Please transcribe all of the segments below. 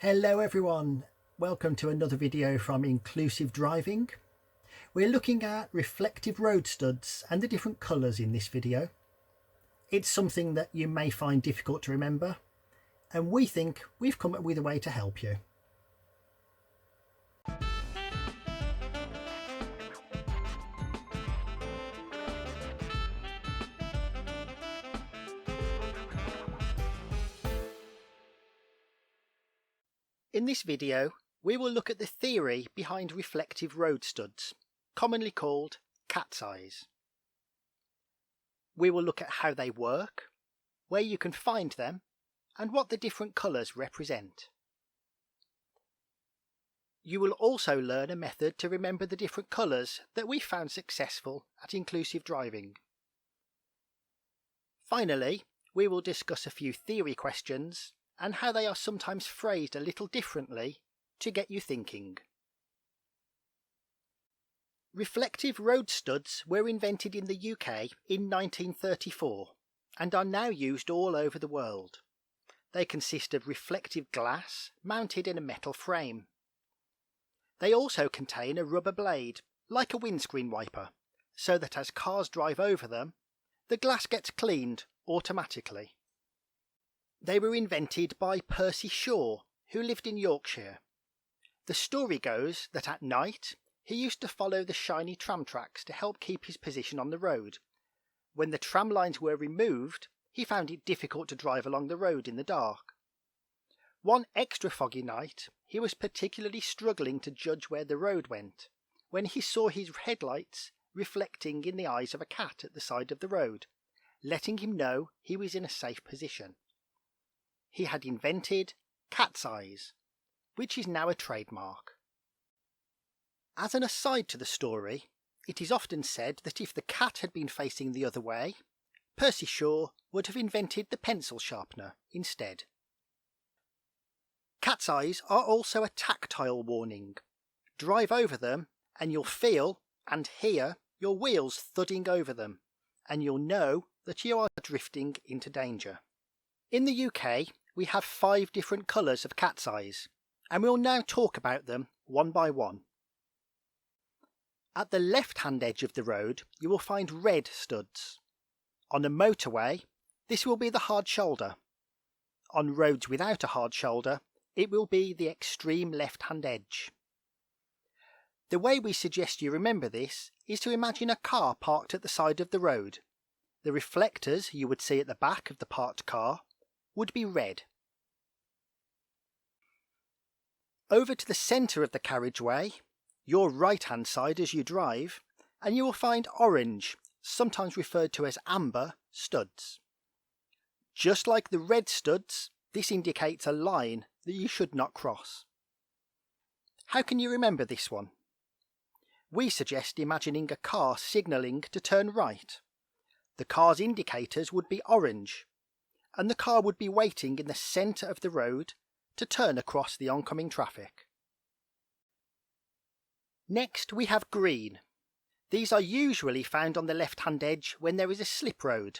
Hello everyone, welcome to another video from Inclusive Driving. We're looking at reflective road studs and the different colours in this video. It's something that you may find difficult to remember, and we think we've come up with a way to help you. In this video, we will look at the theory behind reflective road studs, commonly called cat's eyes. We will look at how they work, where you can find them, and what the different colours represent. You will also learn a method to remember the different colours that we found successful at Inclusive Driving. Finally, we will discuss a few theory questions and how they are sometimes phrased a little differently to get you thinking. Reflective road studs were invented in the UK in 1934 and are now used all over the world. They consist of reflective glass mounted in a metal frame. They also contain a rubber blade, like a windscreen wiper, so that as cars drive over them, the glass gets cleaned automatically. They were invented by Percy Shaw, who lived in Yorkshire. The story goes that at night he used to follow the shiny tram tracks to help keep his position on the road. When the tram lines were removed, he found it difficult to drive along the road in the dark. One extra foggy night, he was particularly struggling to judge where the road went, when he saw his headlights reflecting in the eyes of a cat at the side of the road, letting him know he was in a safe position. He had invented cat's eyes, which is now a trademark. As an aside to the story, it is often said that if the cat had been facing the other way, Percy Shaw would have invented the pencil sharpener instead. Cat's eyes are also a tactile warning. Drive over them and you'll feel and hear your wheels thudding over them, and you'll know that you are drifting into danger. In the UK, we have 5 different colours of cat's eyes, and we'll now talk about them one by one. At the left-hand edge of the road, you will find red studs. On a motorway, this will be the hard shoulder. On roads without a hard shoulder, it will be the extreme left-hand edge. The way we suggest you remember this is to imagine a car parked at the side of the road. The reflectors you would see at the back of the parked car would be red. Over to the centre of the carriageway, your right-hand side as you drive, and you will find orange, sometimes referred to as amber, studs. Just like the red studs, this indicates a line that you should not cross. How can you remember this one? We suggest imagining a car signalling to turn right. The car's indicators would be orange, and the car would be waiting in the centre of the road to turn across the oncoming traffic. Next we have green. These are usually found on the left-hand edge when there is a slip road,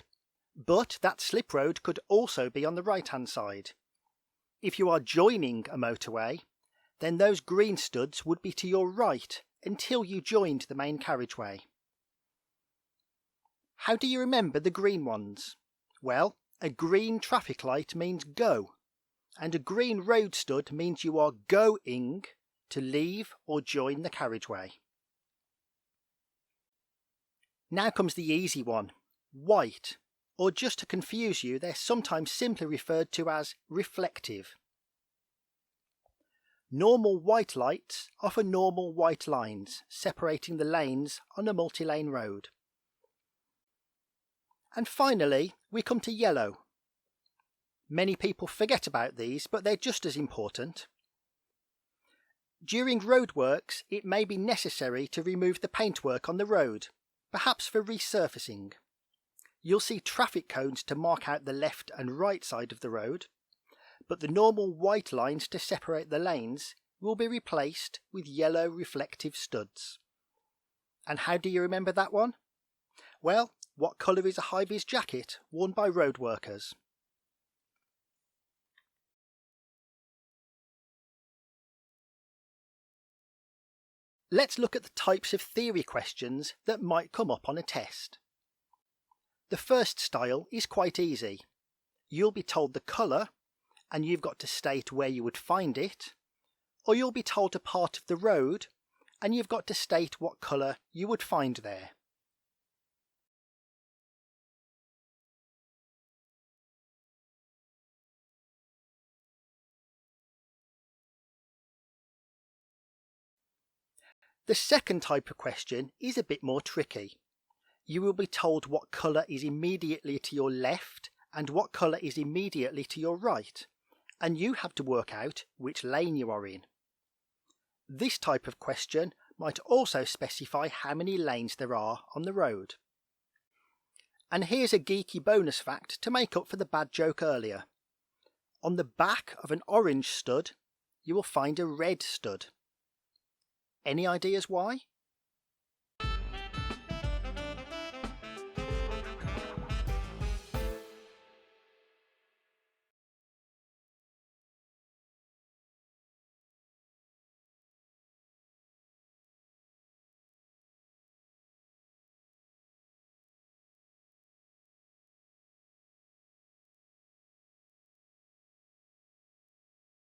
but that slip road could also be on the right-hand side. If you are joining a motorway, then those green studs would be to your right until you joined the main carriageway. How do you remember the green ones? Well, a green traffic light means go, and a green road stud means you are going to leave or join the carriageway. Now comes the easy one, white, or just to confuse you, they're sometimes simply referred to as reflective. Normal white lights offer normal white lines, separating the lanes on a multi-lane road. And finally, we come to yellow. Many people forget about these, but they're just as important. During roadworks, it may be necessary to remove the paintwork on the road, perhaps for resurfacing. You'll see traffic cones to mark out the left and right side of the road, but the normal white lines to separate the lanes will be replaced with yellow reflective studs. And how do you remember that one? Well, what colour is a high-vis jacket worn by road workers? Let's look at the types of theory questions that might come up on a test. The first style is quite easy. You'll be told the colour, and you've got to state where you would find it, or you'll be told a part of the road, and you've got to state what colour you would find there. The second type of question is a bit more tricky. You will be told what colour is immediately to your left and what colour is immediately to your right, and you have to work out which lane you are in. This type of question might also specify how many lanes there are on the road. And here's a geeky bonus fact to make up for the bad joke earlier. On the back of an orange stud, you will find a red stud. Any ideas why?